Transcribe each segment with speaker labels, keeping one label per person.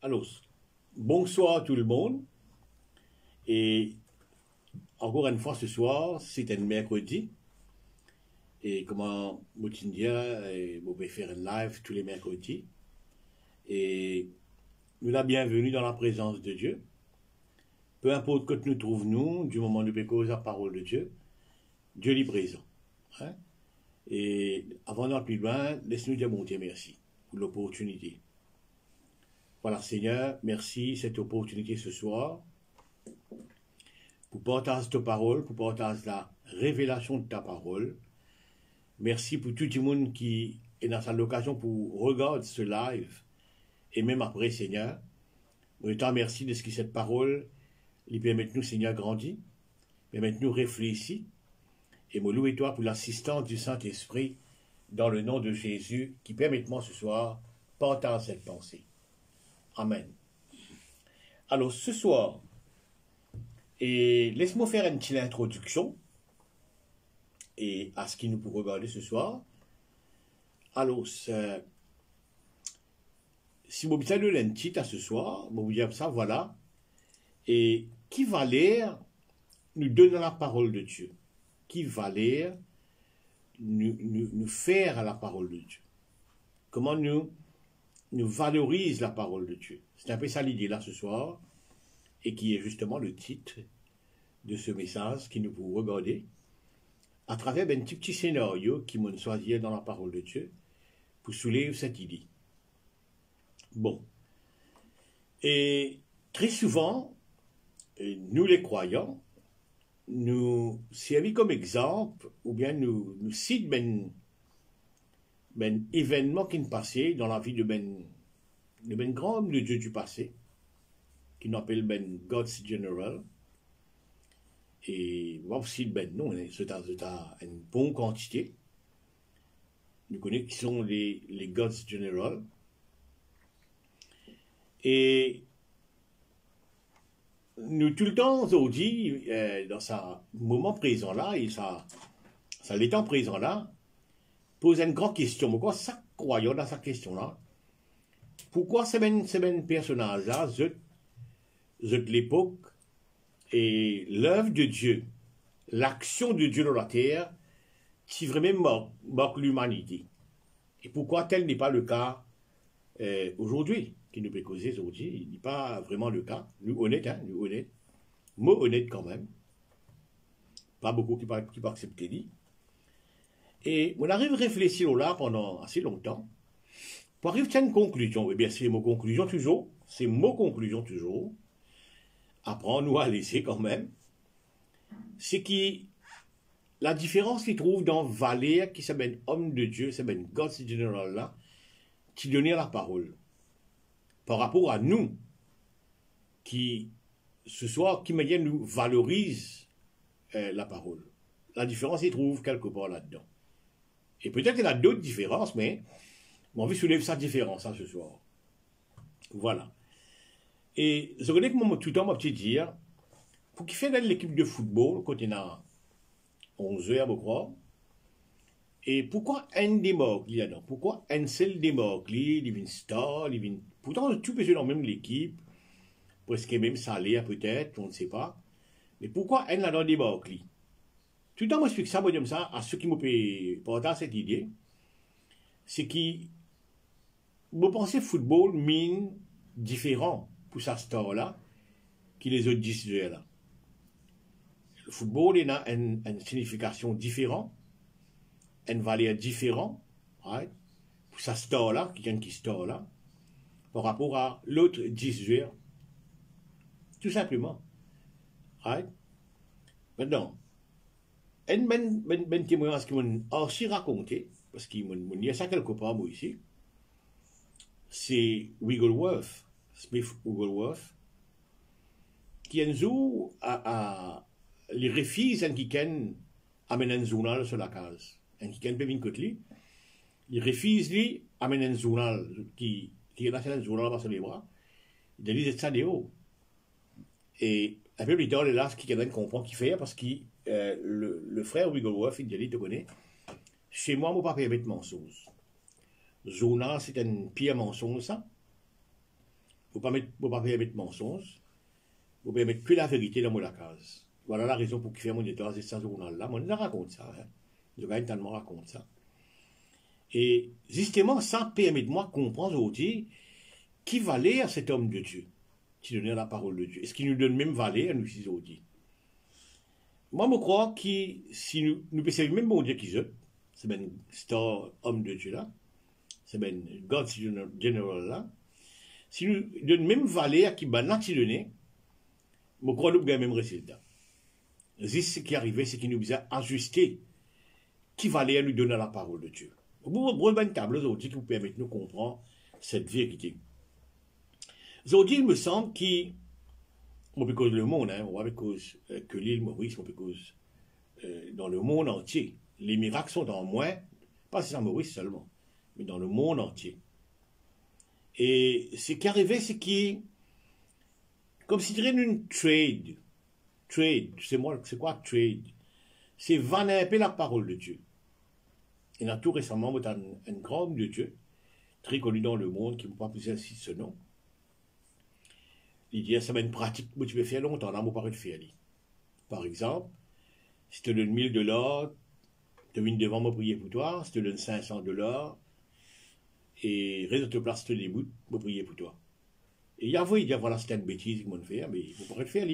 Speaker 1: Alors, bonsoir tout le monde. Et encore une fois ce soir, c'est un mercredi. Et comment Moutindia, vous pouvez faire un live tous les mercredis. Et nous la bienvenue dans la présence de Dieu. Peu importe que nous trouvons, du moment où nous pécons la parole de Dieu, Dieu est présent. Hein? Et avant d'aller plus loin, laisse-nous dire bon Dieu merci pour l'opportunité. Voilà, Seigneur, merci cette opportunité ce soir pour partager ta parole, pour partager la révélation de ta parole. Merci pour tout le monde qui est dans l'occasion pour regarder ce live et même après, Seigneur. Nous te remercions de ce que cette parole lui permet de nous, Seigneur, grandir, permet de nous réfléchir. Et me louer toi pour l'assistance du Saint-Esprit dans le nom de Jésus qui permet-moi ce soir partager cette pensée. Amen. Alors ce soir, et laisse-moi faire une petite introduction et à ce qui nous pourrait regarder ce soir. Alors, si vous avez le titre à ce soir, vous dire ça, voilà. Et qui va l'air nous donner la parole de Dieu? Qui va l'air nous faire à la parole de Dieu? Comment nous valorise la parole de Dieu? C'est un peu ça l'idée là ce soir, et qui est justement le titre de ce message qui nous vous regarder à travers un petit scénario qui m'ont choisi dans la parole de Dieu pour soulever cette idée. Bon. Et très souvent, nous les croyants, nous servons comme exemple, ou bien nous citons ben événement qui est passé dans la vie de ben grand homme de Dieu du passé, qui nous appelle ben God's General. Et moi aussi, ben non, c'est une bonne quantité. Nous connaissons qui sont les God's General. Et nous tout le temps aujourd'hui, dans ce moment présent là, et ça l'étant présent là, pose une grande question. Pourquoi ça croyons dans cette question là? Pourquoi ces personnages là, de l'époque, et l'œuvre de Dieu, l'action de Dieu dans la terre, qui vraiment marque l'humanité. Et pourquoi tel n'est pas le cas aujourd'hui, qui nous peut causer aujourd'hui, il n'est pas vraiment le cas. Nous honnêtes, hein, nous honnêtes. Mot honnête quand même. Pas beaucoup qui peuvent accepter dit. Et on arrive à réfléchir là pendant assez longtemps, pour arriver à une conclusion. Eh bien, c'est mon conclusion toujours. C'est mon conclusion toujours. Apprends-nous à laisser quand même. C'est que la différence qu'il trouve dans Valère, qui s'appelle homme de Dieu, s'appelle God's General là, qui donnait la parole. Par rapport à nous, qui, ce soir, qui nous valorise la parole. La différence, il trouve quelque part là-dedans. Et peut-être qu'il y a d'autres différences, mais on va soulever sa différence hein, ce soir. Voilà. Et je connais que moi, tout le temps, m'a petit dire, pour qu'il fait dans l'équipe de football, quand il y a 11 heures, je crois, et pourquoi un démarque il y a dedans? Pourquoi un seul démarque il vient star, il vient... Pourtant, tout peut être dans même l'équipe, presque même salaire peut-être, on ne sait pas. Mais pourquoi un là-dedans démarque Tout le temps, moi, j'explique ça, moi, j'aime ça, à ceux qui m'ont partager cette idée, c'est que, vous pensez football mine différent pour sa star-là, qui les autres 10 là. Le football, il a une signification différente, une valeur différente, right? Pour sa star-là, qui star-là, par rapport à l'autre 10 joueurs. Tout simplement. Right? Maintenant, un témoignage qui m'a aussi raconté, parce qu'il m'a dit ça quelque part, moi, ici, c'est Wigglesworth, Smith Wigglesworth, qui un jour les refuse qui ken amène un journal sur la case. Un qui ken peut venir côté il refuse lui amène un journal qui est là un journal sur les bras. Il dit c'est ça de haut. Et un peu plus tard, là, ce qui comprend qu'il fait parce que le frère Wigglesworth, il dit te connaît. Chez moi, mon papa avait mensonge. Journal, c'est une pire mensonge ça. faut pas permettre mensonge, faut permettre que la vérité dans la case. Voilà la raison pour qui fait mon état c'est ce journal-là. Moi, je raconte ça. Hein. Je vais tellement raconte ça. Et justement, ça permet de moi comprendre aujourd'hui qui valait à cet homme de Dieu, qui donnait la parole de Dieu. Est-ce qu'il nous donne même valeur à nous aujourd'hui? Moi, je crois que si nous pensons même bon Dieu qui c'est ben cet homme de Dieu là, c'est ben God General là, si nous donne même valeur à qui ben là qui donnait, je crois que nous avons le même résultat. Ce qui arrivait, c'est qu'il nous a ajusté qui valait à nous donner la parole de Dieu. Vous avez une table aujourd'hui qui vous permet de nous comprendre cette vérité. Aujourd'hui, il me semble que, bon, parce que le monde, hein, à cause que l'île Maurice, parce que dans le monde entier, les miracles sont en moins, pas sur Maurice seulement, mais dans le monde entier. Et ce qui arrivait, c'est qu'il, comme si c'était une trade. Trade, c'est quoi trade? C'est vendre un peu la parole de Dieu. Et là, tout récemment, il y a un grand homme de Dieu, très connu dans le monde, qui ne peut pas plus ainsi ce nom. Il dit, ça va une pratique que tu peux faire longtemps, là, je ne peux pas le faire. Par exemple, si tu donnes $1000, tu viens devant moi prier pour toi, si tu donnes $500, et reste de te place, tu les bouts, je prier pour toi. Et il dit, voilà, c'est une bêtise qu'ils vont faire, mais il ne faut pas le faire.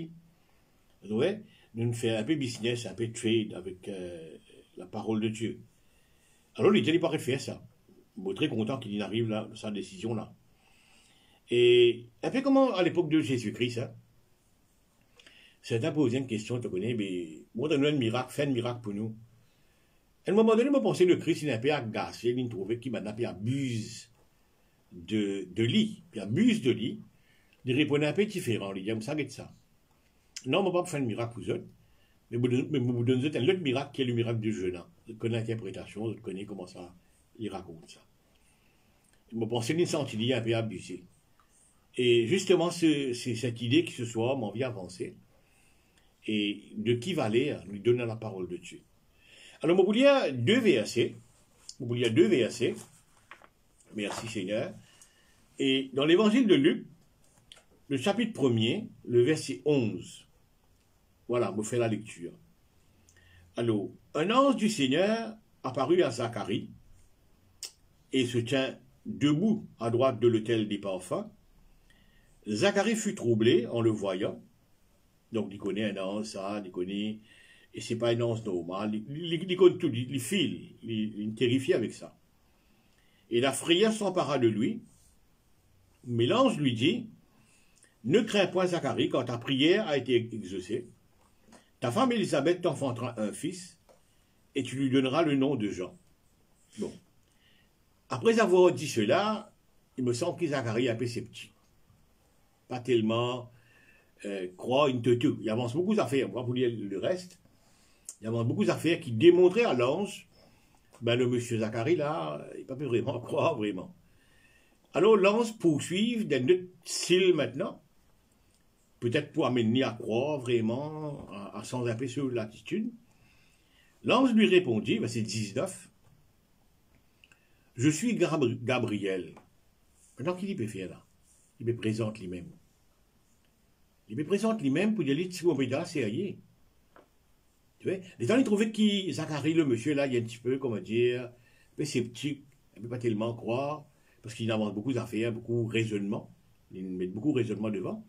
Speaker 1: Vous voyez, nous faisons un peu business, un peu trade avec la parole de Dieu. Alors, il dit, il ne peut pas faire ça. Je suis très content qu'il arrive là, sa décision là. Et un peu comme à l'époque de Jésus-Christ, hein, certains posaient une question, tu connais, mais moi, donne-nous un miracle, fais un miracle pour nous. À un moment donné, je pensais que le Christ, il est un peu agacé, il trouvait qu'il maintenant abuse de lit, puis abuse de lit. Il répondait un peu différent, il dit, ça guette ça. Non, je ne vais pas faire un miracle pour eux, mais je vous donne un autre miracle qui est le miracle du jeûne. Je connais l'interprétation, je connais comment ça, il raconte ça. Je pensais qu'il s'en un peu abusé. Et justement, c'est cette idée qui ce soir m'en vient avancer. Et de qui valait lui donner la parole de Dieu. Alors, je voulais lire deux versets. Merci Seigneur. Et dans l'évangile de Luc, le chapitre 1er, le verset 11. Voilà, je fais la lecture. Alors, un ange du Seigneur apparut à Zacharie et se tient debout à droite de l'autel des parfums. Zacharie fut troublé en le voyant. Donc, il connaît un ange, ça, il connaît. Et c'est pas un ange normal. Il connaît tout, il file, il est terrifié avec ça. Et la frayeur s'empara de lui. Mais l'ange lui dit, ne crains point Zacharie, quand ta prière a été exaucée. Ta femme Élisabeth t'enfantera un fils, et tu lui donneras le nom de Jean. Bon. Après avoir dit cela, il me semble que Zacharie est un peu sceptique. Pas tellement croire une teutou. Il avance beaucoup d'affaires. On va vous lire le reste. Il avance beaucoup d'affaires qui démontraient à l'ange, ben le monsieur Zacharie là, il n'a pas pu vraiment croire vraiment. Alors l'ange poursuit d'un autre style maintenant, peut-être pour amener à croire vraiment, à s'en un peu sur l'attitude. L'ange lui répondit, verset 19, je suis Gabriel. Maintenant, qui peut faire là? Il me présente lui-même. Il me présente lui-même pour dire, si vous m'aidez, c'est rien. Tu vois? Les gens, ils trouvaient que Zacharie, le monsieur là, il est un petit peu, comment dire, un peu sceptique, il ne peut pas tellement croire, parce qu'il avance beaucoup d'affaires, beaucoup de raisonnement. Il met beaucoup de raisonnement devant.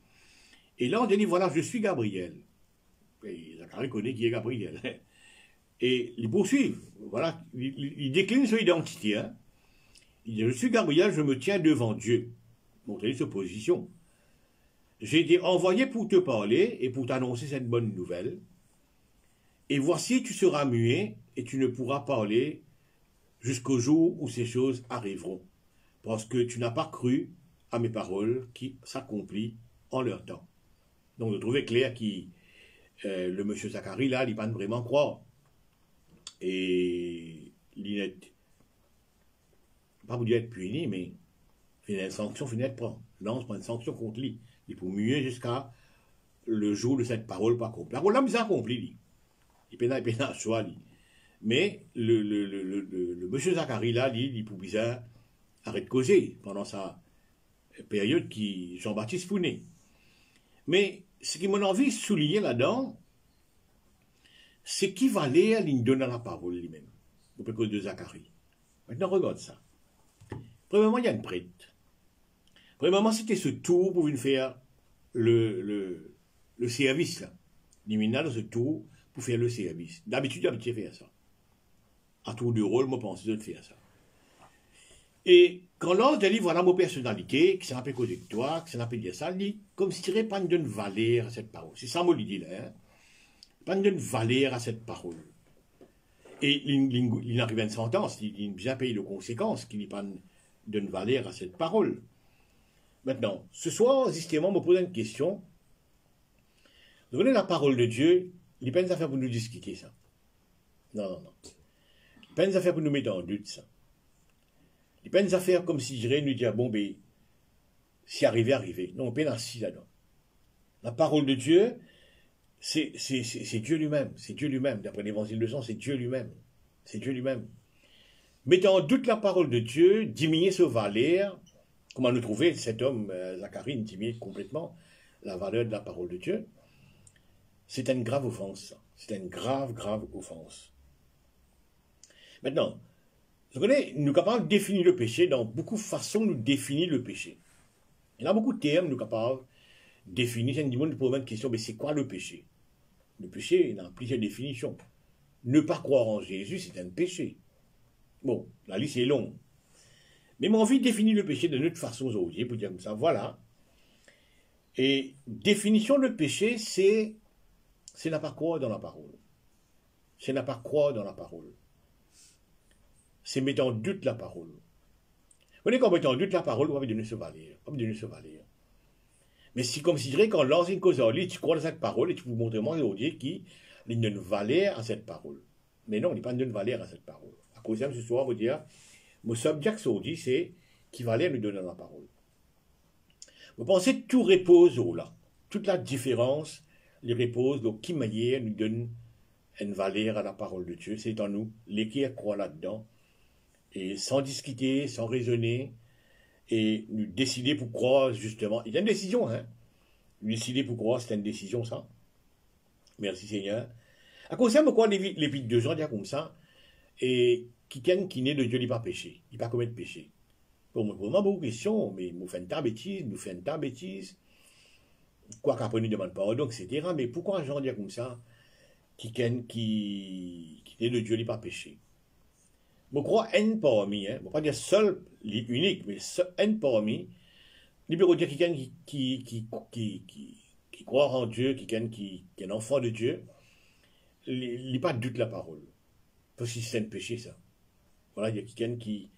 Speaker 1: Et là, on dit, voilà, je suis Gabriel. Et Zacharie connaît qui est Gabriel. Et il poursuit. Voilà, il décline son identité. Hein. Il dit, je suis Gabriel, je me tiens devant Dieu. Montrer sa position. J'ai été envoyé pour te parler et pour t'annoncer cette bonne nouvelle. Et voici, tu seras muet et tu ne pourras parler jusqu'au jour où ces choses arriveront. Parce que tu n'as pas cru à mes paroles qui s'accomplissent en leur temps. Donc, je trouvais clair que le monsieur Zacharie, là, il ne pas vraiment croire. Et il n'est pas vous dire être puni, mais il y a une sanction, il faut prendre. L'ange prend une sanction contre lui. Il faut muer jusqu'à le jour de cette parole pas accomplie. La parole là, il accompli. Il peut pas choix. Mais le monsieur Zacharie, là, il pouvait arrêter de causer pendant sa période qui Jean-Baptiste Pounet. Mais ce qui m'a envie de souligner là-dedans, c'est qui valait il donne la parole lui-même, au peu de Zacharie. Maintenant, regarde ça. Premièrement, il y a une prêtre. Premièrement, c'était ce tour pour venir faire le service, là. L'imina dans ce tour pour faire le service. D'habitude, il faire ça. À tour de rôle, moi, je pense de faire ça. Et quand l'on dit, voilà mon personnalité, qui s'appelle correctoire, qui s'appelle dire ça, il dit, comme si tu n'aurais pas de valeur à cette parole. C'est ça, moi, il dit là. Hein? Pas de valeur à cette parole. Et il arrive à une sentence, il bien paye de conséquences, qu'il n'y a pas de valeur à cette parole. Maintenant, ce soir, justement, on me pose une question. Vous voyez la parole de Dieu, il n'est pas une affaire pour nous discuter ça. Non, non, non. Il n'est pas une affaire pour nous mettre en doute ça. Il n'est pas une affaire comme si je dirais nous dire, bon, ben, si arrivé, arrivé. Non, on peut ainsi là-dedans. La parole de Dieu, c'est Dieu lui-même. C'est Dieu lui-même. D'après l'évangile de Jean, c'est Dieu lui-même. C'est Dieu lui-même. Mettant en doute la parole de Dieu, diminuer ce valeur, comment nous trouver cet homme, Zacharie, diminuer complètement la valeur de la parole de Dieu, c'est une grave offense. C'est une grave, grave offense. Maintenant, vous connaissez, nous sommes capables de définir le péché dans beaucoup de façons de définir le péché. Il y a beaucoup de termes nous sommes capables de définir. C'est une pour une question, mais c'est quoi le péché? Le péché, il y a plusieurs définitions. Ne pas croire en Jésus, c'est un péché. Bon, la liste est longue. Mais j'ai envie de définir le péché de notre façon aujourd'hui, pour dire comme ça, voilà. Et définition de péché, c'est ne pas croire dans la parole. C'est ne pas croire dans la parole. C'est mettre en doute la parole. Vous voyez, quand on met en doute la parole, on va donner ce valeur. On va donner ce valeur. Mais si, comme si je dirais, quand l'ancien cause tu crois dans cette parole et tu peux montrer moi aujourd'hui qu'il y a une valeur à cette parole. Mais non, il n'y a pas de valeur à cette parole. À cause de ce soir, on va dire, mon subject aujourd'hui, c'est qui valeur nous donne la parole. Vous pensez que tout repose là. Toute la différence, les repose, donc qui manière nous donne une valeur à la parole de Dieu. C'est en nous, les qui croient là-dedans. Et sans discuter, sans raisonner, et nous décider pour croire, justement. Il y a une décision, hein. Nous décider pour croire, c'est une décision, ça. Merci Seigneur. À cause de quoi l'épître de Jean dit comme ça, et quelqu'un qui naît de Dieu, il n'est pas péché, il n'est pas commettre péché. Bon, moi, vraiment beaucoup de questions, mais nous faisons une tas bêtise, nous faisons une tas bêtise. Quoi qu'après nous demande pardon, etc. Mais pourquoi Jean dit comme ça, quelqu'un qui naît de Dieu, il n'est pas péché? Je crois un parmi, hein, je ne vais pas dire seul, unique, mais un parmi, il peut dire quelqu'un qui croit en Dieu, quelqu'un qui est un enfant de Dieu, il n'est pas de doute la parole. Parce que c'est un péché, ça. Voilà, il y a quelqu'un qui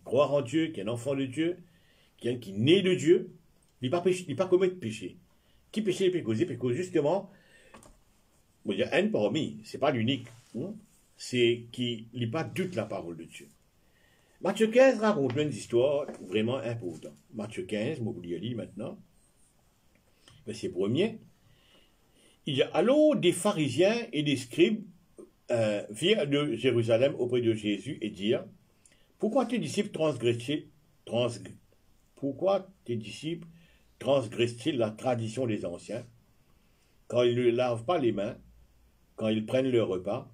Speaker 1: croit en Dieu, qui est un enfant de Dieu, quelqu'un qui est né de Dieu, il n'est pas commettre péché. Qui péché, il peut causer, justement, on va dire un parmi, ce n'est pas l'unique. Hein? C'est qu'il n'y a pas de doute la parole de Dieu. Matthieu 15 raconte une histoire vraiment importante. Matthieu 15, je vous le lis maintenant. Verset 1er. Il y a alors des pharisiens et des scribes virent de Jérusalem auprès de Jésus et dirent, pourquoi tes disciples transgressent-ils la tradition des anciens, quand ils ne lavent pas les mains, quand ils prennent leur repas?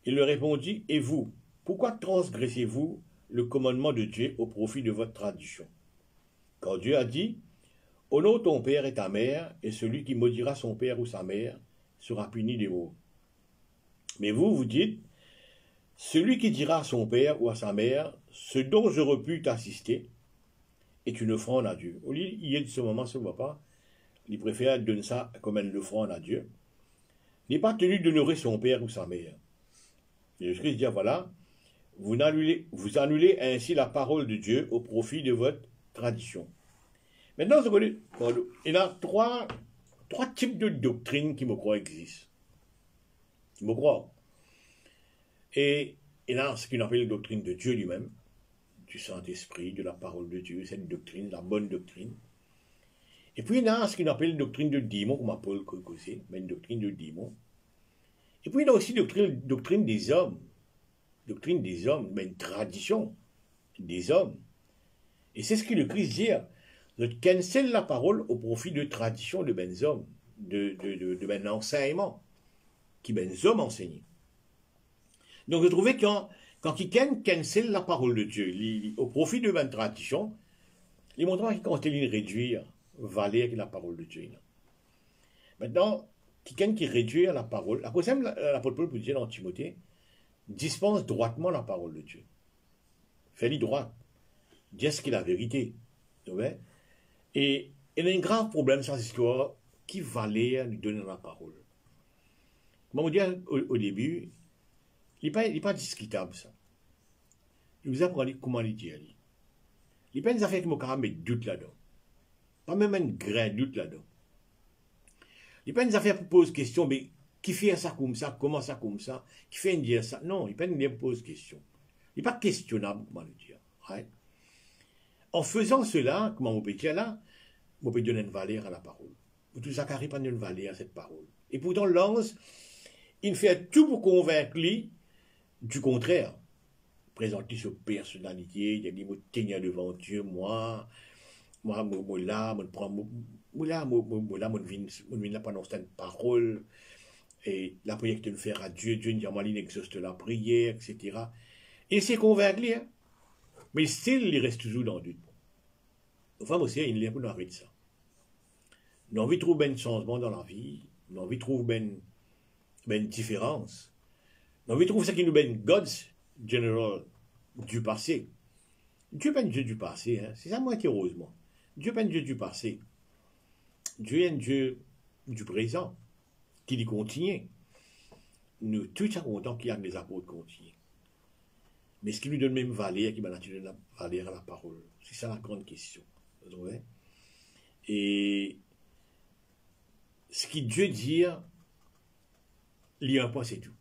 Speaker 1: Il leur répondit, et vous, pourquoi transgressez-vous le commandement de Dieu au profit de votre tradition? Quand Dieu a dit, honore ton père et ta mère, et celui qui maudira son père ou sa mère sera puni des maux. Mais vous, vous dites, celui qui dira à son père ou à sa mère, ce dont j'aurais pu t'assister, est une offrande à Dieu. Au lieu, il y a de ce moment, ce ne voit pas, il préfère donner ça comme une offrande à Dieu. Il n'est pas tenu de nourrir son père ou sa mère. Jésus-Christ dit, voilà, vous annulez ainsi la parole de Dieu au profit de votre tradition. Maintenant, il y a trois types de doctrines qui me croient existent. Qui me croient. Et il y a ce qu'on appelle la doctrine de Dieu lui-même, du Saint-Esprit, de la parole de Dieu, cette doctrine, la bonne doctrine. Et puis il y a ce qu'on appelle la doctrine de démon, comme Paul causé, mais une doctrine de démon. Et puis il y a aussi la doctrine des hommes. Doctrine des hommes, mais une tradition des hommes. Et c'est ce que le Christ dit. Je cancel la parole au profit de tradition de ben hommes, de ben enseignement, qui ben hommes enseignent. Donc je trouvais que quand ils cancel la parole de Dieu, au profit de ben tradition, ils montrent qu'ils continuent de réduire valeur la parole de Dieu. Maintenant, quelqu'un qui réduit la parole, à cause de l'apôtre Paul pour dire dans Timothée, dispense droitement la parole de Dieu. Fais-lui droit. Dis ce qui est la vérité. Et il y a un grave problème sur cette histoire qui valait lui donner la parole. Comme on dit au début, il n'est pas discutable ça. Il vous apprend comment le dire. Il n'y a pas une affaire qui m'a mettre doute là-dedans. Pas même un grain de doute là-dedans. Il n'y a pas une affaire pour poser question, mais qui fait ça comme ça, comment ça comme ça, qui fait dire ça. Non, il n'y a pas une affaire pour poser question. Il n'est pas questionnable, comment le dire. Right? En faisant cela, comment on peut dire là, on peut donner une valeur à la parole. Tout Zacharie pas une valeur à cette parole. Et pourtant, Lance, il fait tout pour convaincre lui du contraire. Présenter sa personnalité, il a dit, moi, tenir devant Dieu, moi là, moi, prends, là, moi, viens là pendant cette parole, et la prière que tu veux faire à Dieu, Dieu nous dit, il exauce la prière, etc. Et c'est convaincre lui, hein. Mais il reste toujours dans le doute. Enfin, aussi, il est un peu dans de ça. On a envie de trouver un changement dans la vie, on a envie de trouver une différence. On a envie de trouver ce qui nous met God's General du passé. Dieu n'est pas un Dieu du passé, hein. C'est ça moi qui rose, moi. Dieu n'est pas un Dieu du passé. Dieu est un Dieu du présent, qui lui continue. Nous tous sommes contents qu'il y a des apôtres continuent. Mais ce qui lui donne même valeur, qui m'a donné la valeur à la parole, c'est ça la grande question. Vous voyez? Et ce qui Dieu dit, il y a un point, c'est tout.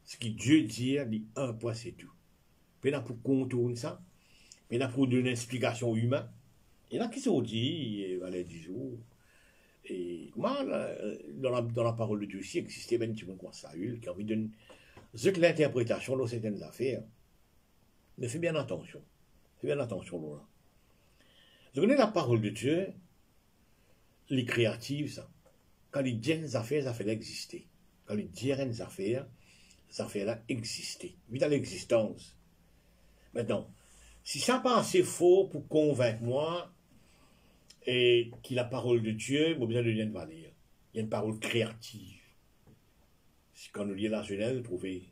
Speaker 1: Ce qui Dieu dit, il y a un point, c'est tout. Puis là, pour contourner ça, puis là, pour donner une explication humaine, il y en a qui sont dit, il valait 10 jours. Et moi, dans la parole de Dieu aussi, existait même un petit peu comme Saül, qui a envie de donner l'interprétation dans certaines affaires. Mais fais bien attention. Fais bien attention, là. Vous connaissez la parole de Dieu, les créatives, ça. Quand il dit des affaires, ça fait l'exister. Quand il dit des affaires, ça fait là exister. Vite à l'existence. Maintenant, si ça n'est pas assez faux pour convaincre moi et que la parole de Dieu, j'ai besoin de donner une valeur. Il y a une parole créative. Quand nous lisons la Genèse, vous trouvez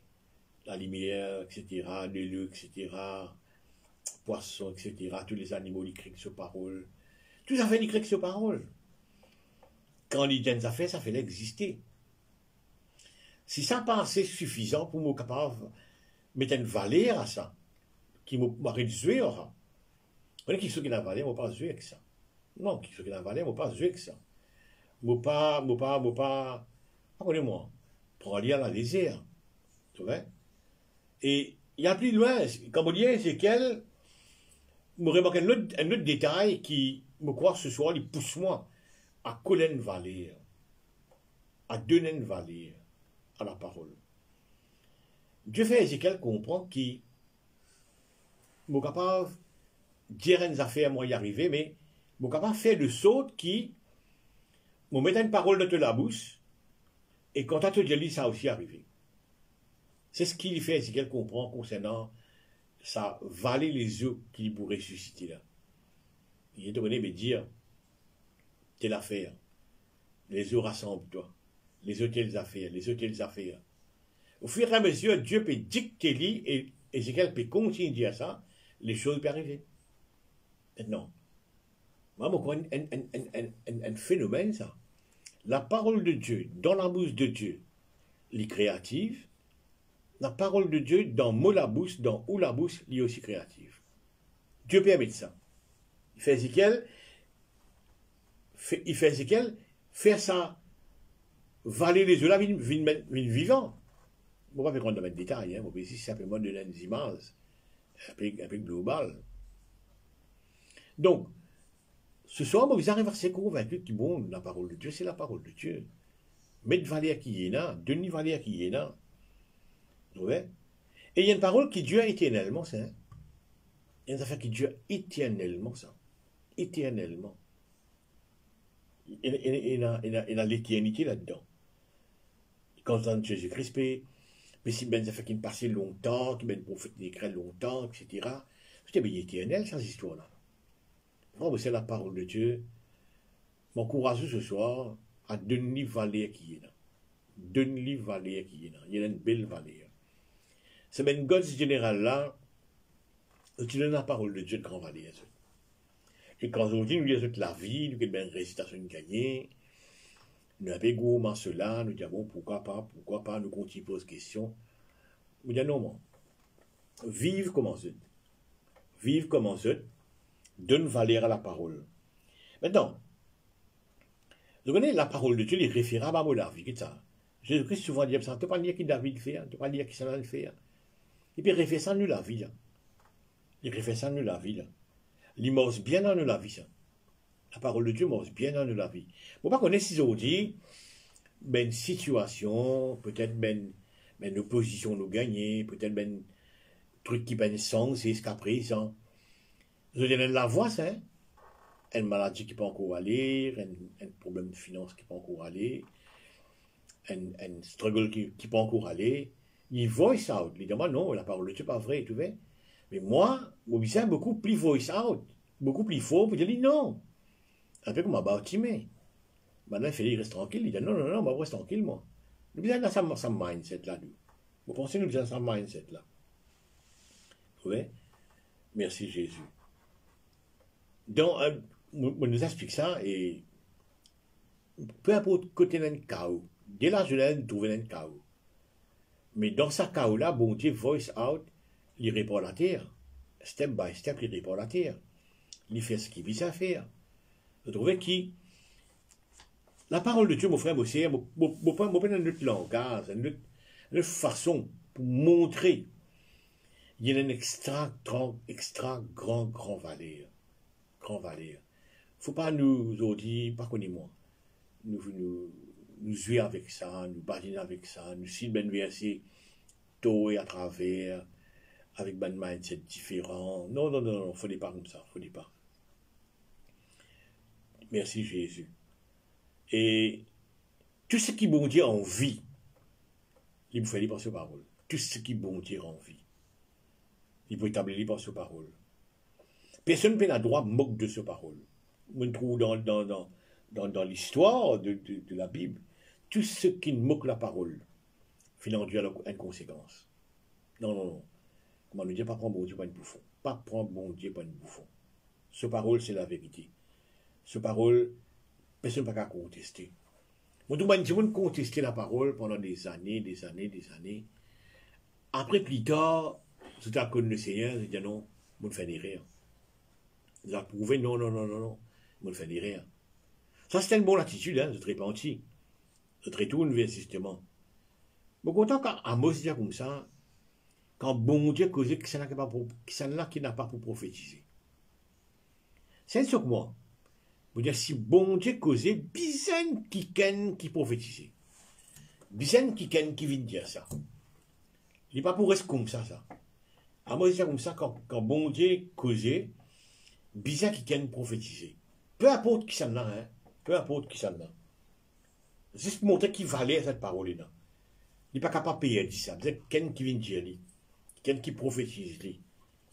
Speaker 1: la lumière, etc., les lieux, etc., poissons, etc., tous les animaux, ils écrivent sur parole. Tout ça fait écrire sur parole. Quand on dit des affaires, ça fait l'exister. Si ça n'est pas assez suffisant pour moi capable de mettre une valeur à ça, qui m'a réduit à ça. Vous voyez qui sont qui n'a valeur, moi pas jouer avec ça. Non, qui sont qui n'a valeur, moi pas jouer avec ça. Moi pas, pardonnez-moi, pour aller à la désert. Tu vois? Et il y a plus loin, comme on dit, c'est qu'elle me remarque un autre détail qui me croit ce soir, il pousse moi à coller une valeur, à donner une valeur à la parole. Dieu fait Ézéchiel comprendre qu'il est capable de dire une affaire, moi y arriver, mais il est capable de faire le saut qui me met une parole dans la bouche, et quand tu te dis, ça a aussi arrivé. C'est ce qu'il fait Ézéchiel comprend concernant sa vallée les eaux qu'il pourrait ressusciter là. Il est donné de dire, telle affaire, les eaux rassemblent-toi, les eaux telles affaires, les eaux telles affaires. Au fur et à mesure, Dieu peut dicter lui et Ézéchiel peut continuer à dire ça, les choses peuvent arriver. Maintenant, moi, je crois un phénomène, ça. La parole de Dieu, dans la bouche de Dieu, les créatives, la parole de Dieu, dans mot la bouche, dans où la bouche, elle est aussi créative. Dieu permet ça. Il fait Ézéchiel faire ça, valer les eaux là, vivant. Je ne vais pas rentrer dans les détails, hein, je vais simplement donner des images un peu globales. Donc, ce soir, vous arrivez à se convaincre que bon, la parole de Dieu, c'est la parole de Dieu. Mettre valeur qui est là, donner valeur qui est là. Vous voyez? Et il y a une parole qui dure éternellement, ça. Hein? Il y a une affaire qui dure éternellement, ça. éternellement. Il y a l'éternité là-dedans. Quand on Jésus-Christ, mais si ben ça fait qu'il passait longtemps, qu'il ben prophète décret longtemps, etc. C'était bien éternel, cette histoire-là. C'est la parole de Dieu. M'encourage ce soir à donner valeur qui est là. Donner valeur qui est là. Il y a une belle valeur. C'est ben God général là, tu donnes la parole de Dieu de grand valeur. Et quand on dit nous disons la vie, nous avons une récitation gagnée, nous avons gourmand cela, nous disons bon, pourquoi pas, nous continuons poser question. Nous disons non, moi. Vive comme ça. Vive comme ça. Donne valeur à la parole. Maintenant, vous connaissez la parole de Dieu, il est référable à la vie. Ça. Jésus-Christ souvent dit ça, tu ne peux pas dire qui David fait, tu ne peux pas dire qui ça fait. Et puis il refait ça nous la vie. Là. Il refait ça nous la vie. Là. Il morce bien dans nous la vie. Ça. La parole de Dieu morce bien dans nous la vie. Vous ne pas connaître si on dit, ben situation, peut-être ben opposition nous gagner, peut-être ben truc qui ben sens, c'est ce qu'à présent. Vous avez la voix, ça, hein? Une maladie qui peut encore aller, un problème de finance qui peut encore aller, un struggle qui peut encore aller. Il voice out. Il dit, non, la parole de Dieu n'est pas vraie, tu vois. Mais moi, je beaucoup plus voice out, beaucoup plus fort pour dire non. Un peu comme un bâtiment. Maintenant, il reste tranquille. Il dit, non, je reste tranquille, moi. Nous avons ça mindset là. Vous pensez que nous avons ça mindset là. Vous voyez? Merci Jésus. Donc, on nous explique ça et peu importe côté d'un chaos, dès la jeunesse, nous trouvons un chaos. Mais dans ce chaos-là, bon Dieu, voice out, il répond à la terre. Step by step, il répond à la terre. Il fait ce qu'il vise à faire. Vous trouvez qui? La parole de Dieu, mon frère, mon sœur, mon pas notre langage, notre façon pour montrer. Il y a un extra grand valeur. Grand valeur. Faut pas nous dire, pas connaître moi, nous jouer avec ça, nous badiner avec ça, nous citer ben verset tôt et à travers, avec ben mindset différent. Non, faut pas comme ça, faut pas. Merci Jésus. Et tout ce qui bon Dieu en vie, il vous fait lire par ses paroles. Tout ce qui bon Dieu en vie, il peut établir par ses paroles. Personne ne peut la droit moque de ses paroles. On trouve dans l'histoire de la Bible, tout ce qui moque la parole, finalement, a une conséquence. Non. Comment nous dire, pas prendre bon Dieu pour un bouffon. Pas prendre bon Dieu pour un bouffon. Ce parole, c'est la vérité. Ce parole, personne ne peut pas contester. Moi, tout le monde contester la parole pendant des années. Après, plus tard, c'est à cause de le Seigneur, il dit non, vous ne faites rien. Vous avez prouvé, non, vous ne faites rien. Ça, c'est une bonne attitude, hein, de très repenti. De très tout justement. Mais content quand Amos dit comme ça, quand bon Dieu cause qui s'en a qui n'a pas pour prophétiser. C'est ce que moi. Vous dire si bon Dieu causait, bizarre qui prophétisait. Bizarre qui vient dire ça. Il n'est pas pour rester comme ça. Amos dit comme ça, quand bon Dieu causait, bizarre qui prophétiser. Peu importe qui s'en a, hein. Peu importe qui s'en a. Juste pour montrer qu'il valait cette parole-là. Il n'est pas capable de payer ça. Vous êtes quelqu'un qui vient dire, quelqu'un qui prophétise,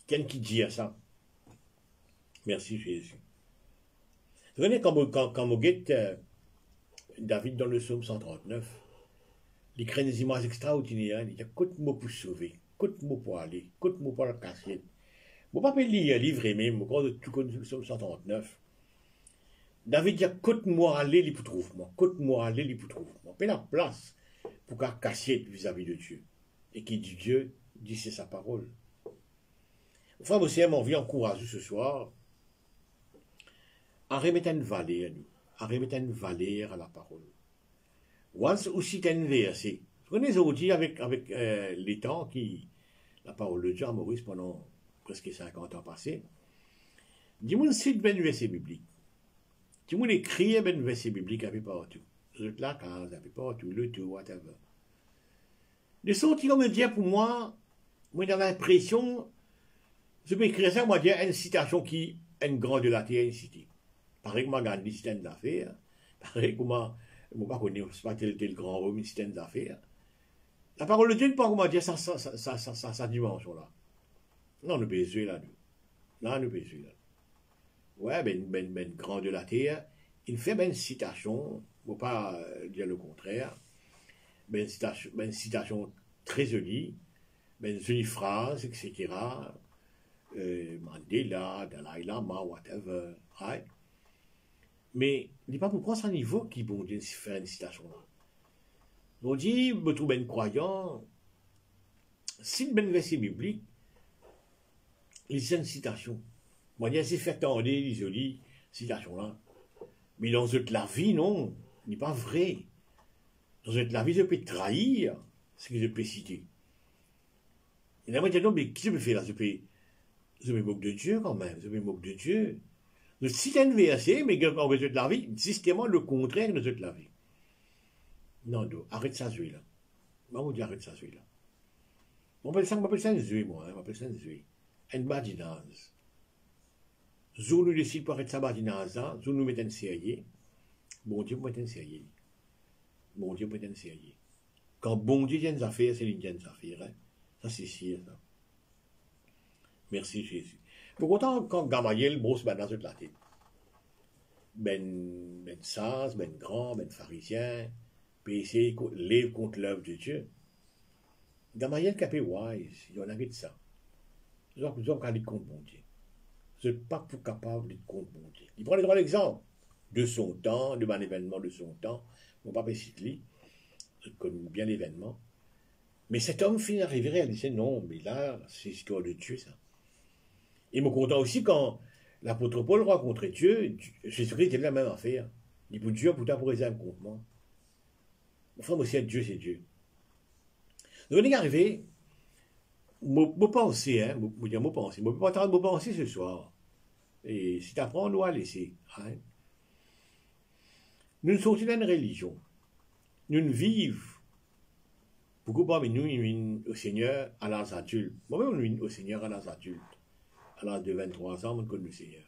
Speaker 1: quelqu'un qui dit ça. Merci Jésus. Vous voyez, quand vous guette David dans le psaume 139, il crée des images extraordinaires. Il dit, écoute-moi pour sauver, écoute-moi pour aller, écoute-moi pour la casser. Je ne peux pas lire un livre même, quand tu connais le psaume 139. David dit, écoute-moi aller, il pour trouver-moi. Écoute-moi aller, il pour trouver-moi. Puis la place pour qu'à casser vis-à-vis de Dieu. Et qui dit Dieu, dit c'est sa parole. Frère, vous savez, mon vie encourage ce soir à remettre une valeur à nous, à remettre une valeur à la parole. Once aussi t'as une verset. Vous connaissez aujourd'hui avec les temps qui, la parole de Dieu à Maurice pendant presque 50 ans passés, dis-moi cite ben verset biblique. Dis-moi écrit ben verset biblique un peu partout. Vous êtes là, quand un peu partout, le tout, whatever. De sorte comme dire pour moi j'ai l'impression, je peux écrire ça, moi dire une citation qui un grand de la terre cité. Pareil que Gandhi, c'est une affaire. Pareil que moi, je ne connais pas tel grand homme, c'est une affaire. La parole de Dieu ne peut pas comment dire sa dimension là. Non, nous pouvons jouer là-dedans. Non, nous pouvons jouer là. Ouais, ben grand de la terre, il fait une citation, il ne faut pas dire le contraire, ben citation très jolie, ben jolie phrase, etc. Mandela, Dalai Lama, whatever, right? Mais il n'est pas pour prendre ce niveau qui bon Dieu faire une citation là. On dit, je trouve un croyant, si le verset biblique, il y a une citation. Moi, il y a ces fait tendre, les jolies citations là. Mais dans la vie, non, ce n'est pas vrai. Dans la vie, je peux trahir ce que je peux citer. Et là, moi, je dis, non, mais qui je peux faire là? Je me moque de Dieu quand même, je me moque de Dieu. Je cite un verset, mais quand on de la vie, systématiquement le contraire de la vie. Non, non, arrête ça, jouer là. Moi, on dit arrête ça, jouer là. On m'appelle ça un jouet, moi, on m'appelle ça un jouet. Un badinage. Zou nous décide pour arrêter ça badinage là, zou nous met un sérieux. Bon Dieu peut être un sérieux. Bon Dieu peut être un sérieux. Quand bon Dieu vient des affaires, c'est une des affaires. Hein. Ça, c'est sûr, ça. Merci, Jésus. Pour autant, quand Gamaliel brosse dans toute la tête, ben sas, ben grand, ben pharisien, puis essayer de lève contre l'œuvre de Dieu. Gamaliel capé wise, il y en a de ça. Ils ont qu'à lutter contre bon Dieu. Vous n'êtes pas pour capable de lutter contre bon Dieu. Il prend les droits d'exemple de son temps, de mon événement de son temps. Mon papa cite je connais bien l'événement. Mais cet homme finit d'arriver à dire non, mais là, c'est l'histoire de Dieu, ça. Et me content aussi quand l'apôtre Paul rencontrait Dieu, Jésus-Christ était la même affaire. Il dit pour Dieu, pour t'apposer un contre moi. Enfin, moi, c'est Dieu, c'est Dieu. Donc, on est arrivé, me penser, hein, me penser, me pas attendre me penser ce soir. Et si tu apprends, on doit laisser. Hein. Nous sommes une religion. Nous ne vivons. Beaucoup parmi nous, nous au Seigneur à l'âge adulte. Moi-même, au Seigneur à l'âge adulte. À l'âge de 23 ans, je connais le Seigneur.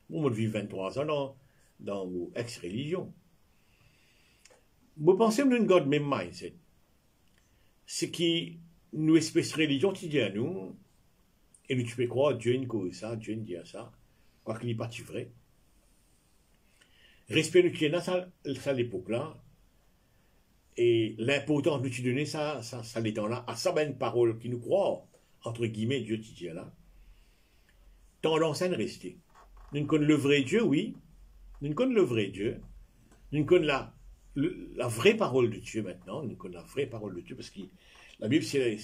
Speaker 1: Moi, je vis 23 ans dans mon ex-religion. Je pense que nous avons le même mindset. C'est que nous, espèce de religion, tu dis à nous, et nous, tu peux croire, Dieu ne cause ça, Dieu ne dit ça, quoi qu'il n'est pas vrai. Respect nous tient à l'époque-là, et l'importance de nous donner ça l'étant-là, à ça, une parole qui nous croit, entre guillemets, Dieu tu dis là, tendance à ne rester. Nous connaissons le vrai Dieu, oui, nous connaissons le vrai Dieu, nous connaissons la vraie parole de Dieu maintenant, nous connaissons la vraie parole de Dieu, parce que la Bible, c'est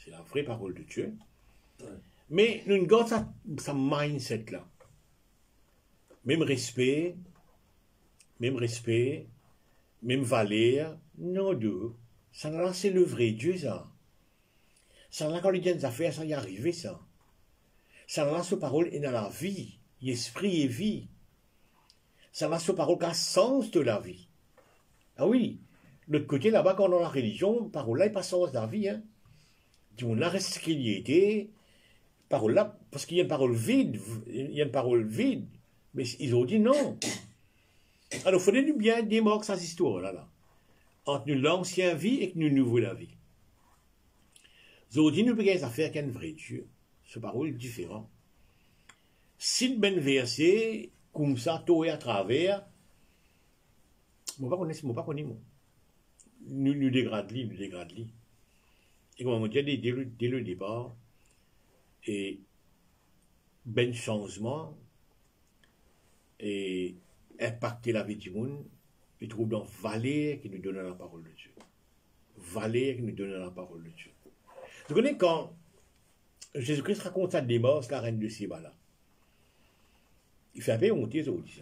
Speaker 1: la vraie parole de Dieu. Ouais. Mais nous gardons ça mindset là. Même respect, même valeur, non, deux. Ça là, c'est le vrai Dieu, ça. Ça là, quand les gens affaires, ça y est arrivé, ça. Ça là, ce parole est dans la vie, l'esprit et vie. Ça là, ce parole qui a sens de la vie. Ah oui, l'autre côté, là-bas, quand on a la religion, parole là, il n'a pas sens de la vie, hein. On a resté ce qu'il y était, parole là, parce qu'il y a une parole vide, mais ils ont dit non. Alors, il faudrait du bien démarquer cette histoire là, entre nous l'ancienne vie et nous nouveau la vie. Ils ont dit nous pouvons faire qu'un vrai Dieu, ce parole est différent. Si le ben verset, comme ça, tout est à travers, je ne pas connaître, moi. Nous dégradons. Et comme on dit, dès le départ, et ben changement, et impacter la vie du monde, il trouve dans Valère qui nous donne la parole de Dieu. Valère qui nous donne la parole de Dieu. Vous connaissez quand Jésus-Christ raconte sa démence, la reine de Séba là. Il fait un peu honter, ça aussi.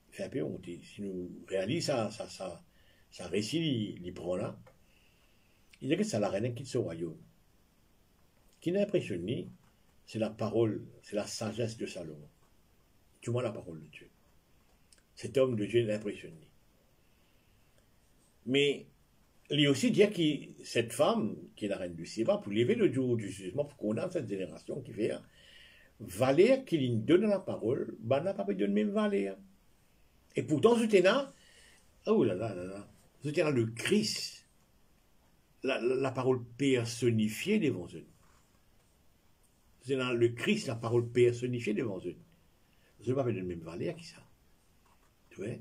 Speaker 1: Il fait un peu honter. Si nous réalisons ça récit, il prend là. Il dit que c'est la reine qui quitte ce royaume. Qui n'a impressionné, c'est la parole, c'est la sagesse de Salomon. Du moins la parole de Dieu. Cet homme de Dieu l'a impressionné. Mais il aussi dit que cette femme, qui est la reine du Séba, pour lever le jour du jugement, pour condamner cette génération qui fait, valeur qu'il donne à la parole, ben n'a pas donné même valeur. Et pourtant, je là, oh là, je là le Christ, la parole personnifiée devant eux. C'est dans le Christ, la parole personnifiée devant eux. Je ne vais pas donner même valeur qui ça. Tu vois?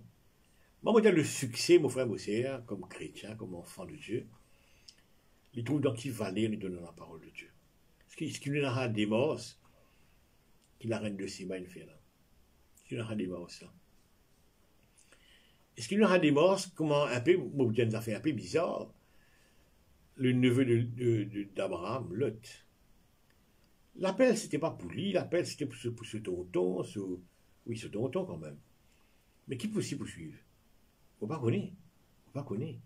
Speaker 1: Moi, le succès, mon frère, mon sœur, comme chrétien, comme enfant de Dieu, il trouve dans qui valeur nous donne la parole de Dieu. Ce qui nous a des morts, qui la reine de Siba, une fait là. Ce qui nous a des morts, ça. Et ce qui nous a des morts, comment un peu, moi, ça a fait un peu bizarre, le neveu d'Abraham, Lot. L'appel, c'était pas pour lui, l'appel, c'était pour ce tonton, oui, ce tonton quand même. Mais qui peut s'y poursuivre? Vous ne connaissez pas. Vous ne connaissez pas.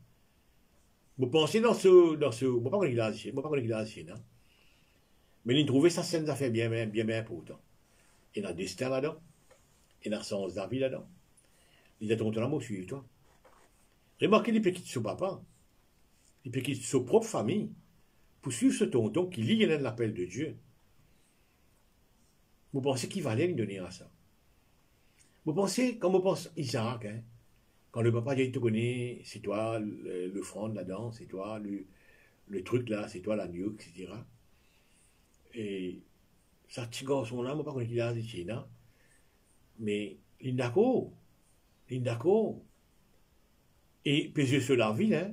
Speaker 1: Vous pensez dans ce, vous ne connaissez pas l'ancien, non? Mais il trouvait sa scène d'affaires bien important. Il y a un destin là-dedans, il y a un sens de vie là-dedans. Il y a tonton là, suivre toi. Remarquez, il peut quitter son papa, il peut quitter sa propre famille, pour suivre ce tonton qui lit l'appel de Dieu. Vous pensez qu'il valait lui donner à ça? Vous pensez, comme vous pensez Isaac, hein, quand le papa dit, te connais, c'est toi l'offrande là-dedans, c'est toi le truc là, c'est toi l'agneau, etc. Et ça, petit garçon là, moi pas connais qu'il a dit, non? Mais il est d'accord. Et pesé sur la ville, hein,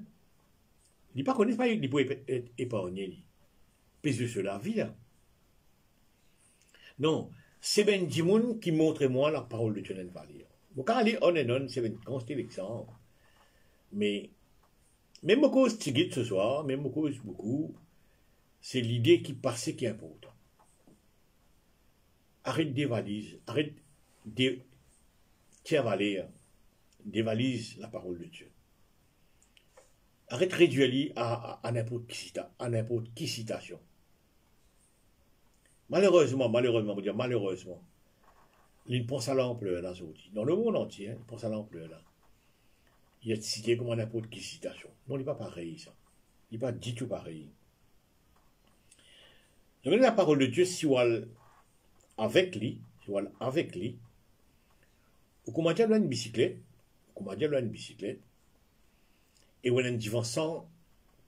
Speaker 1: il ne pas connaît pas, il peut être épargné. Pesé sur la ville, hein. Non, c'est ben Dimoun qui montre moi la parole de Dieu dans le valeur. Bon, quand elle est on and on, c'est ben constant l'exemple. Mais, même beaucoup de ce soir, même beaucoup, c'est l'idée qui passait qui est importante. Arrête des valises, arrête de valeur, dévalise la parole de Dieu. Arrête de réduire à n'importe qui citation. Malheureusement, il pense à l'ampleur là, dans le monde entier, il pense à l'ampleur là. Il est cité comme n'importe qui citation. Non, il n'est pas pareil, ça. Il n'est pas du tout pareil. Donc, la parole de Dieu, si on avec lui, ou comment dire, une bicyclette, et on a un divan 100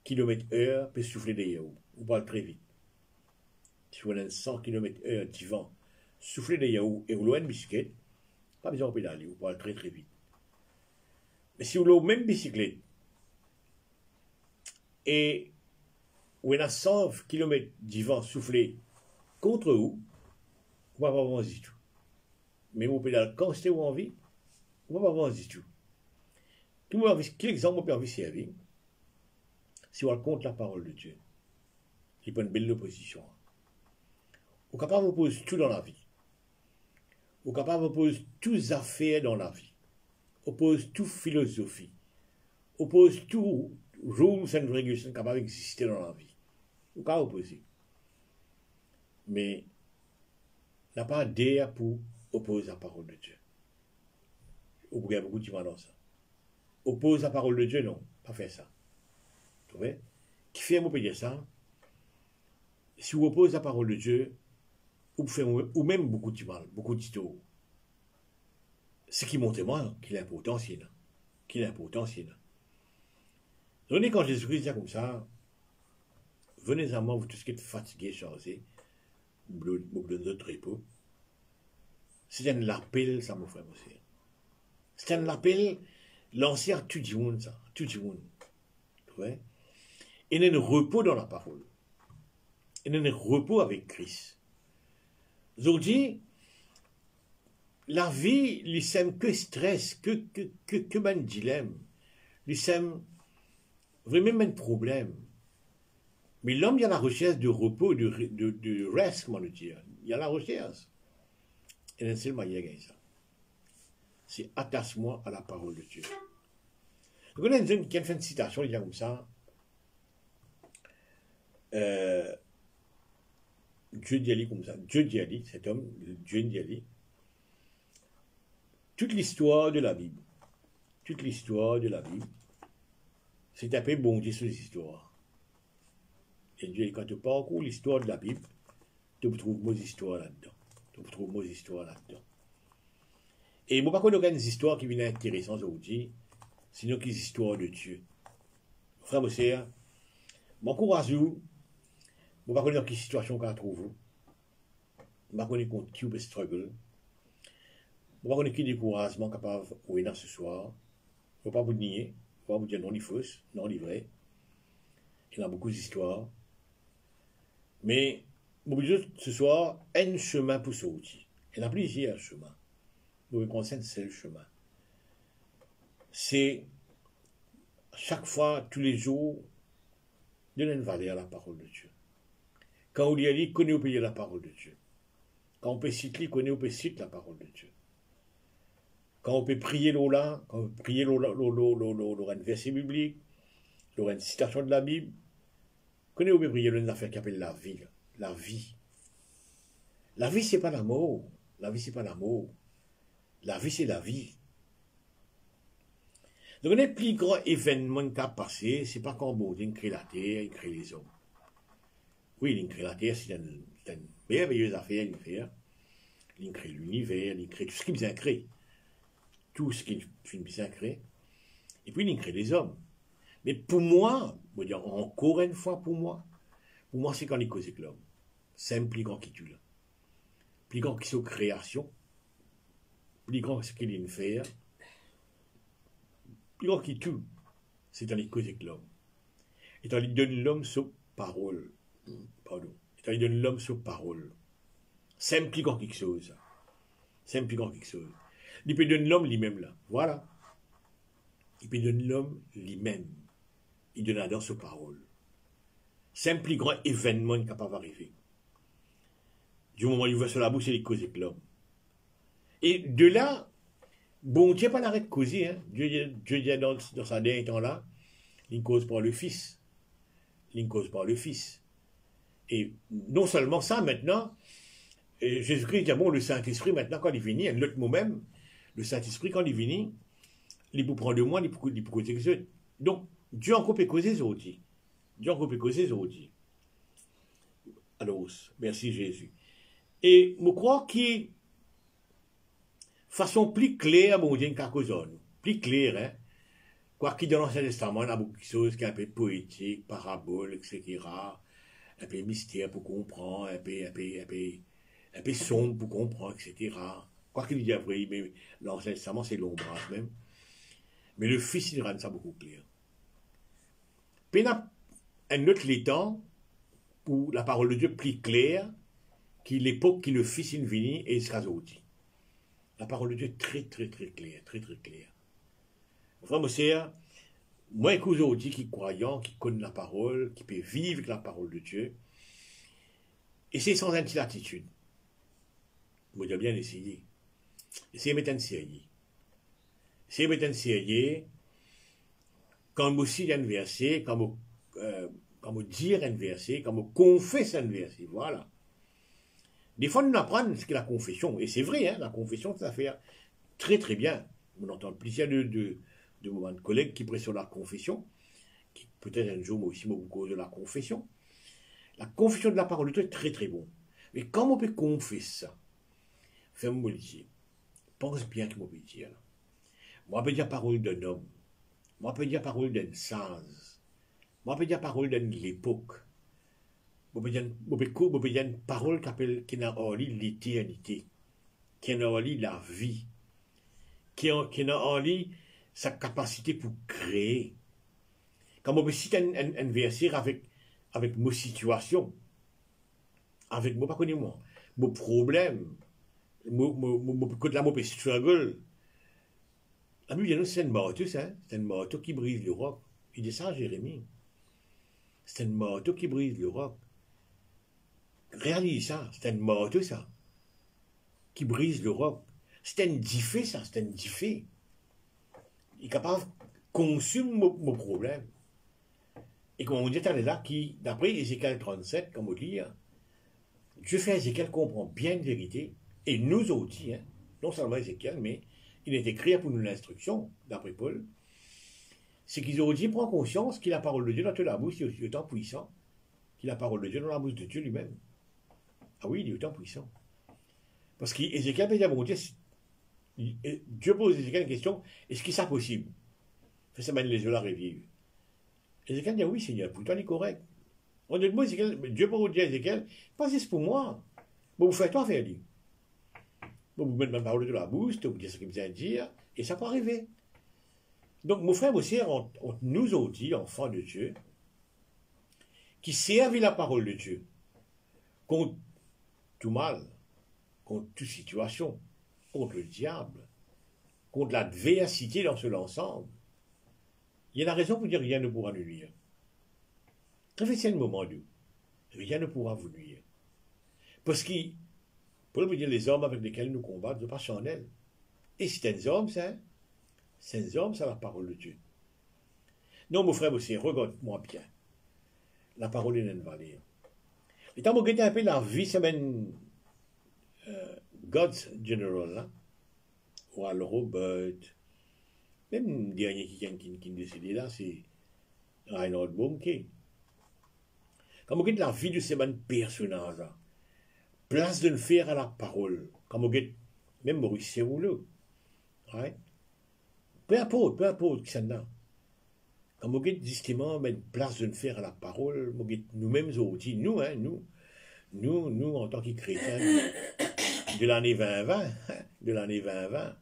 Speaker 1: km/h, peut souffler des yaourts, ou parle très vite. Si on a 100 km/h divan, souffler des yaourts, et on a une bicyclette, pas besoin de pédaler, ou parle très vite. Mais si on a même bicyclette, et on a 100 km divan soufflé contre vous, on va pas voir du tout. Mais vous pédale quand c'est envie, on va pas voir du tout. Quel exemple on peut avoir servir si on compte la parole de Dieu? Il prend une belle opposition. On est capable de poser tout dans la vie. On est capable de poser toutes les affaires dans la vie. On pose toute philosophie. On pose tout rules and regulations capable d'exister dans la vie. On est capable de poser. Mais on n'a pas d'air pour opposer la parole de Dieu. On peut beaucoup de dans ça. Oppose la parole de Dieu, non, pas faire ça. Vous voyez? Qui fait, vous peut dire ça? Si vous opposez la parole de Dieu, ou même beaucoup de mal, beaucoup de tort. Ce qui montre moi qu'il est important, c'est là. Donc, quand Jésus-Christ dit comme ça, venez à moi, vous tous qui êtes fatigués, chargés, vous donne notre repos. C'est un appel, ça, mon frère, monsieur. C'est un appel, l'ancien, tout le monde, ça. Tout le monde. Vous voyez? Il y a un repos dans la parole. Il y a un repos avec Christ. Aujourd'hui, la vie, il sème que stress, que ben dilemme. Il sème vraiment un problème. Mais l'homme, il y a la recherche de repos, de rest, comment le dire. Il y a la recherche. Et c'est le moyen de gagner ça. C'est attache-moi à la parole de Dieu. Donc, on a une qui a fait une citation, il dit comme ça. Dieu dit comme ça. Dieu dit, cet homme, Dieu dit. Toute l'histoire de la Bible, c'est tapé bon Dieu sur les histoires. Et Dieu, quand tu parcours l'histoire de la Bible, tu trouves vos histoires là-dedans. On trouve moins d'histoires là-dedans. Et moi, par contre, il y a des histoires qui viennent intéressantes aujourd'hui, sinon des histoires de Dieu. Frère Mossé, m'encourage vous. Moi, par contre, dans quelle situation qu'on trouve vous. Moi, par contre, qui vous struggle. Moi, par contre, qui découragement capable de vous dans ce soir. Je ne vais pas vous nier. Je ne vais pas vous dire non, il faux, non, il vrai. Il y a beaucoup d'histoires. Mais, mon but ce soir, un chemin pour sortir. Il y en a plusieurs chemins. Nous concerne, c'est le chemin. C'est chaque fois, tous les jours, donner une valeur à la parole de Dieu. Quand on dit, connaît au pays la parole de Dieu. Quand on peut citer, connaît au pays cite la parole de Dieu. Quand on peut prier l'Ola, quand on peut prier un verset biblique, une citation de la Bible, connaît au pays prier une affaire qui appelle la vie. La vie. La vie, c'est pas l'amour. La vie, c'est pas l'amour. La vie, c'est la vie. Donc, les plus grands événements qui ont passé, c'est pas quand Dieu crée la terre, il crée les hommes. Oui, il crée la terre, c'est une merveilleuse affaire, il fait. Il crée l'univers, il crée tout ce qu'il vient créer. Tout ce qu'il vient créer. Et puis, il crée les hommes. Mais pour moi, je veux dire encore une fois pour moi, c'est quand il cause avec l'homme. C'est un plus grand qui tue là. Plus grand qui sont création. Plus grand ce qu'il vient faire. Plus grand qui tue. C'est quand il cause avec l'homme. Et quand il donne l'homme sur parole. Pardon. Et quand il donne l'homme sur parole. C'est un plus grand quelque chose. C'est un plus grand quelque chose. Il peut donner l'homme lui-même là. Voilà. Il peut donner l'homme lui-même. Il donne dans sa parole. C'est un plus grand événement qui est capable d'arriver. Du moment où il va sur la bouche, il cause avec l'homme. Et de là, bon Dieu pas l'arrêt de causer. Hein. Dieu dit dans sa dernier temps là, il cause par le Fils. Il cause par le Fils. Et non seulement ça, maintenant, Jésus-Christ dit, bon, le Saint-Esprit, maintenant, quand il vient, un autre mot même, le Saint-Esprit, quand il vient, il peut prendre de moi, il peut causer les autres. Donc, Dieu encore peut causer les autres. Dieu encore peut causer les autres. Alors, merci Jésus. Et je crois qu'il façon plus claire, bon Dieu, qu'à cause plus claire, hein. Quoi qu'il dans l'Ancien Testament, il y a beaucoup de choses qui sont un peu poétiques, paraboles, etc. Un peu mystère pour comprendre, un peu sombre pour comprendre, etc. Quoi qu'il y ait après, mais l'Ancien Testament, c'est l'ombrage même. Mais le Fils, il rend ça beaucoup clair. Puis il y a un autre temps où la parole de Dieu plus claire que l'époque qui le Fils est venu et il sera sorti. La parole de Dieu est très, très, très claire, très, très claire. Frère Mossé, moi, aujourd'hui, qui croyant, qui connaît la parole, qui peut vivre avec la parole de Dieu, et c'est sans attitude. Moi, j'ai bien essayé. Essayez de mettre un sérieux. Essayez de mettre un sérieux. Quand vous citez un verset, quand vous dites un verset, quand vous confessez un verset, voilà. Des fois, nous apprenons ce qu'est la confession. Et c'est vrai, hein, la confession, ça fait très très bien. On entend plusieurs de moments de collègues qui prêtent sur la confession, qui peut-être un jour, moi aussi, beaucoup cause de la confession. La confession de la parole de Dieu est très très bon. Mais quand on peut confesser ça, fais-moi le dire. Pense bien que je peux dire. Moi, je peux dire parole d'un homme. Moi, je peux dire parole d'un sage. Moi, je peux dire parole d'une époque. Je peux dire une parole qui n'a en lui l'éternité, qui n'a en lui la vie, qui n'a en lui sa capacité pour créer. Quand on peut citer un verset avec mon situation, avec moi, pas connais moi, mon problème, côté là, mon struggle. La Bible, c'est un marteau, ça. C'est un marteau qui brise le roc. Il dit ça à Jérémie. C'est un marteau qui brise le roc. Réalise ça, c'est un marteau, ça. Qui brise le roc. C'est un diffé, ça. C'est un diffé. Il est capable de consommer mon problème. Et comme on dit là, qui, d'après Ézéchiel 37, comme on dit, Dieu fait Ézéchiel comprend bien une vérité. Et nous aussi, hein, non seulement Ézéchiel, mais il est écrit pour nous l'instruction, d'après Paul, c'est qu'ils ont dit, prend conscience que la parole de Dieu dans la bouche est autant puissant que la parole de Dieu dans la bouche de Dieu lui-même. Ah oui, il est autant puissant. Parce qu'Ézéchiel peut dire, bon Dieu, Dieu pose Ézéchiel une question, est-ce que c'est possible? Fait ça mène les yeux là revivre. Ézéchiel dit, oui Seigneur, pour toi il est correct. On dit, moi, Dieu peut dire à Ézéchiel, pas c'est pour moi. Bon, vous faites toi faire lui. Bon, vous mettez ma parole de la bouche, vous dites ce qu'il vient de dire, et ça peut arriver. Donc, mon frère, aussi, on nous a dit, enfants de Dieu, qui servent la parole de Dieu contre tout mal, contre toute situation, contre le diable, contre l'adversité dans ce ensemble. Il y a la raison pour dire rien ne pourra nous nuire. Réfléchissez le moment d'où rien ne pourra vous nuire. Parce que, pour vous dire, les hommes avec lesquels nous combattons ne sont pas charnels. Et si c'est un homme, c'est la parole de Dieu. Non, mon frère aussi, regarde-moi bien. La parole est une valeur. Et tant que un peu la vie, c'est même God's General, là, ou alors Robert, même le dernier qui est décédé là, c'est Reinhard Bonnke. Quand vous regardez la vie de ces personnages, là, place de le faire à la parole, quand vous regardez même Maurice Serrouleux, right? peu importe qui c'est là. Quand vous regardez justement une place de le faire à la parole, nous-mêmes aussi, nous, en tant que chrétiens de l'année 2020,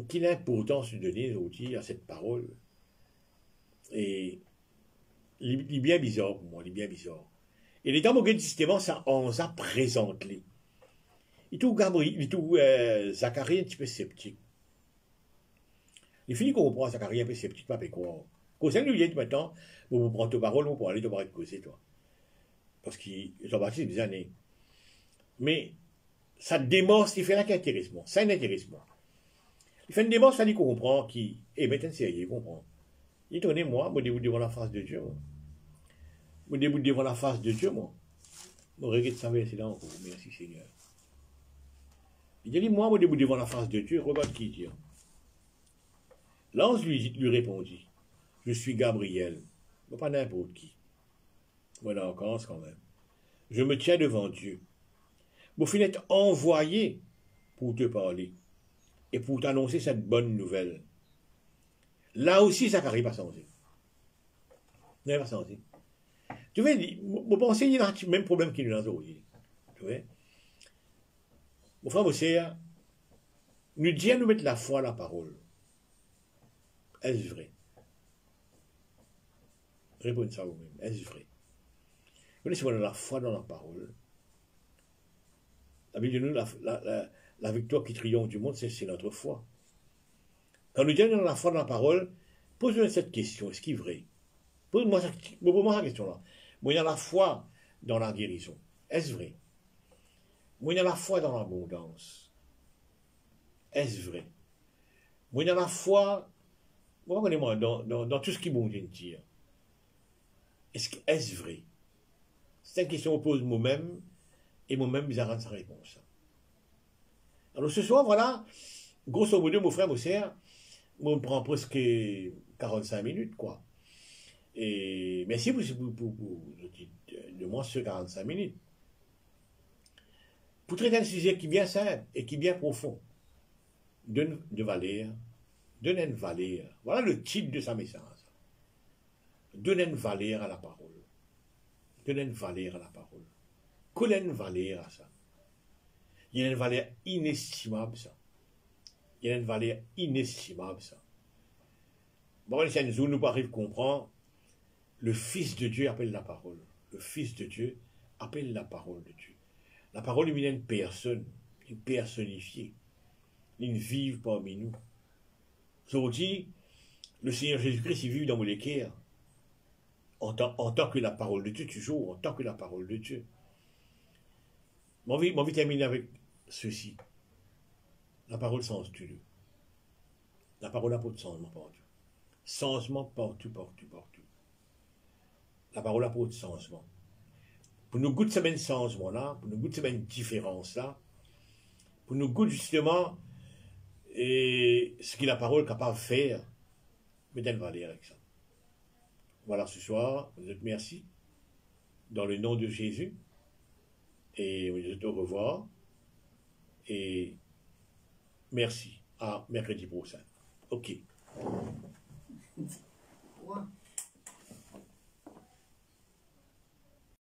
Speaker 1: quelle importance nous donner aussi à cette parole. Et il est bien bizarre pour moi, il est bien bizarre. Et les temps, justement, ça on a présenté. Il tout Gabriel, il tout Zacharie un petit peu sceptique. Il finit qu'on comprend Zacharie un peu sceptique, pas quoi. Quand ça nous dit maintenant, vous prenez ta parole, vous pouvez aller te parler de causer, toi. Parce qu'il ont bâti des années. Mais ça démontre, il fait un intéressement. C'est un intéressement. Il fait une démarche, ça dit qu'on comprend, qui est maintenant sérieux, il comprend. Il dit, moi, debout devant la face de Dieu, moi. Moi, debout devant la face de Dieu, moi. Moi, regarde ça, c'est là encore. Merci Seigneur. Il dit, moi, debout devant la face de Dieu, regarde qui dit. L'ange lui répondit, je suis Gabriel, pas n'importe qui. Voilà encore quand même. Je me tiens devant Dieu. Vous finissez envoyé pour te parler et pour t'annoncer cette bonne nouvelle. Là aussi, Zacharie pas senti. Il n'a pas senti. Tu vois, vous pensez qu'il y a le même problème qu'il nous a aujourd'hui. Tu vois? Mon frère, mon sœur, nous disons nous mettre la foi à la parole. Est-ce vrai? Répondez ça vous-même. Est-ce vrai? Vous connaissez la foi dans la parole. La Bible de nous, la victoire qui triomphe du monde, c'est notre foi. Quand nous disons dans la foi dans la parole, posez-nous cette question. Est-ce qu'il est vrai? Posez-moi cette question-là. Moi, il y a la foi dans la guérison. Est-ce vrai? Moi, il y a la foi dans l'abondance. Est-ce vrai? Moi, il y a la foi dans tout ce qui est bon de dire. Est-ce vrai? C'est une question que je pose moi-même, et moi-même, je rends sa réponse. Alors ce soir, voilà, grosso modo, mon frère, mon sœur, moi, me prend presque 45 minutes, quoi. Et merci pour de moi ce 45 minutes. Pour traiter un sujet qui est bien simple et qui est bien profond. Donne une valeur. Voilà le titre de sa message. Donne une valeur à la parole. Donne une valeur à la parole. Coller une valeur à ça. Il y a une valeur inestimable, ça. Il y a une valeur inestimable, ça. Bon, si nous ne pouvons pas comprendre, le Fils de Dieu appelle la parole. Le Fils de Dieu appelle la parole de Dieu. La parole est une personne, une personnifiée, une vive parmi nous. Aujourd'hui, le Seigneur Jésus-Christ, il vit dans mon équerre, en tant que la parole de Dieu, toujours, en tant que la parole de Dieu. Mon envie de terminer avec ceci. La parole change tout. La parole apporte changement partout. Changement partout. La parole apporte changement. Pour nous goûter ce changement-là, pour nous goûter cette différence-là, pour nous goûter justement et ce que la parole est capable de faire, mettez une valeur avec ça. Voilà, ce soir, vous êtes merci. Dans le nom de Jésus. Et vous êtes au revoir. Et merci. À mercredi prochain. OK.